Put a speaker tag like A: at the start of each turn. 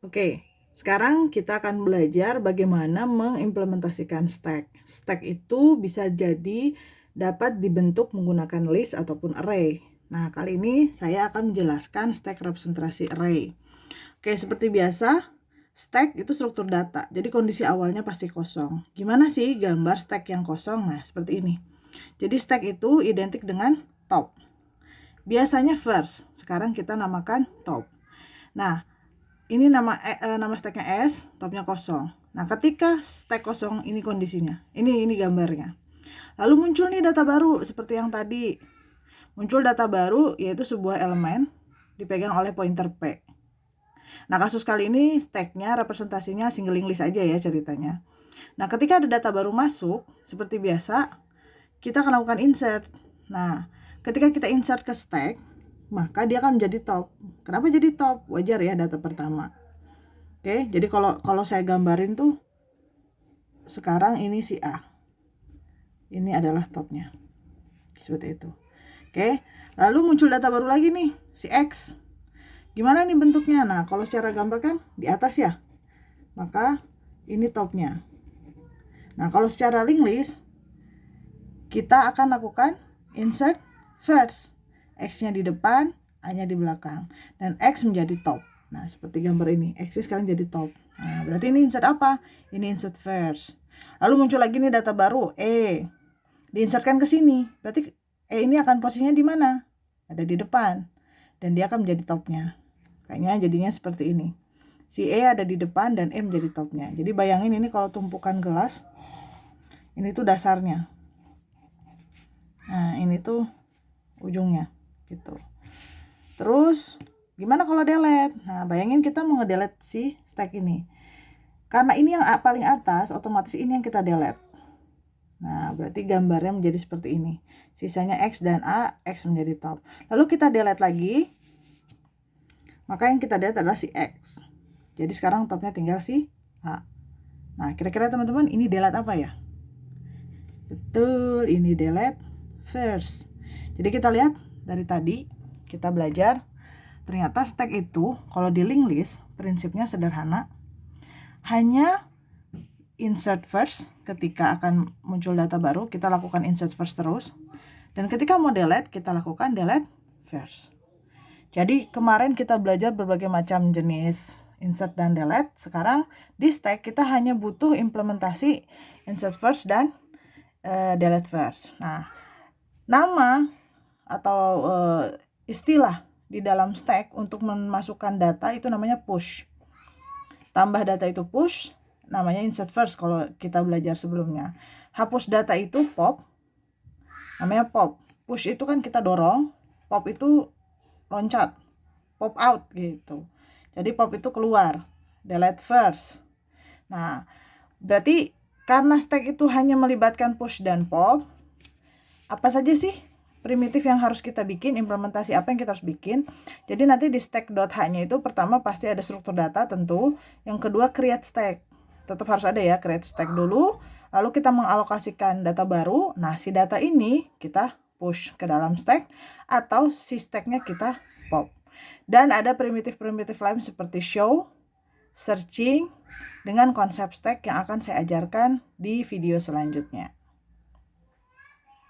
A: Oke, sekarang kita akan belajar bagaimana mengimplementasikan stack. Stack itu bisa jadi dapat dibentuk menggunakan list ataupun array. Nah, kali ini saya akan menjelaskan stack representasi array. Oke, seperti biasa, stack itu struktur data. Jadi kondisi awalnya pasti kosong. Gimana sih gambar stack yang kosong? Nah, seperti ini. Jadi stack itu identik dengan top. Biasanya first, sekarang kita namakan top. Nah, ini nama stacknya S, topnya kosong. Nah, ketika stack kosong, ini kondisinya. Ini gambarnya. Lalu muncul nih data baru seperti yang tadi. Muncul data baru yaitu sebuah elemen dipegang oleh pointer P. Nah, kasus kali ini stacknya representasinya singling list aja ya ceritanya. Nah, ketika ada data baru masuk, seperti biasa, kita akan lakukan insert. Nah, ketika kita insert ke stack, maka dia akan menjadi top. Kenapa jadi top? Wajar ya data pertama. Oke, jadi kalau saya gambarin tuh sekarang ini si A. Ini adalah topnya. Seperti itu. Oke, lalu muncul data baru lagi nih, si X. Gimana nih bentuknya? Nah, kalau secara gambar kan di atas ya. Maka ini topnya. Nah, kalau secara linked list kita akan lakukan insert first. X-nya di depan, A-nya di belakang. Dan X menjadi top. Nah, seperti gambar ini. X sekarang jadi top. Nah, berarti ini insert apa? Ini insert first. Lalu muncul lagi nih data baru, E. Diinsertkan ke sini. Berarti E ini akan posisinya di mana? Ada di depan. Dan dia akan menjadi topnya. Kayaknya jadinya seperti ini. Si E ada di depan dan E menjadi topnya. Jadi bayangin ini kalau tumpukan gelas. Ini tuh dasarnya. Nah, ini tuh ujungnya gitu. Terus gimana kalau delete? Nah, bayangin kita mau ngedelete si stack ini. Karena ini yang paling atas, otomatis ini yang kita delete. Nah, berarti gambarnya menjadi seperti ini. Sisanya X dan A, X menjadi top. Lalu kita delete lagi. Maka yang kita delete adalah si X. Jadi sekarang topnya tinggal si A. Nah, kira-kira teman-teman ini delete apa ya? Betul, ini delete first. Jadi kita lihat dari tadi kita belajar ternyata stack itu kalau di linked list prinsipnya sederhana. Hanya insert first ketika akan muncul data baru, kita lakukan insert first terus. Dan ketika mau delete, kita lakukan delete first. Jadi kemarin kita belajar berbagai macam jenis insert dan delete. Sekarang di stack kita hanya butuh implementasi insert first dan delete first. Nah, nama atau istilah di dalam stack untuk memasukkan data itu namanya push. Tambah data itu push, namanya insert first kalau kita belajar sebelumnya. Hapus data itu pop, namanya pop. Push itu kan kita dorong, pop itu loncat, pop out gitu. Jadi pop itu keluar, delete first. Nah, berarti karena stack itu hanya melibatkan push dan pop, apa saja sih primitif yang harus kita bikin, implementasi apa yang kita harus bikin. Jadi nanti di stack.h-nya itu pertama pasti ada struktur data tentu, yang kedua create stack. Tetap harus ada ya, create stack dulu, lalu kita mengalokasikan data baru. Nah, si data ini kita push ke dalam stack atau si stacknya kita pop. Dan ada primitif-primitif lain seperti show, searching, dengan konsep stack yang akan saya ajarkan di video selanjutnya.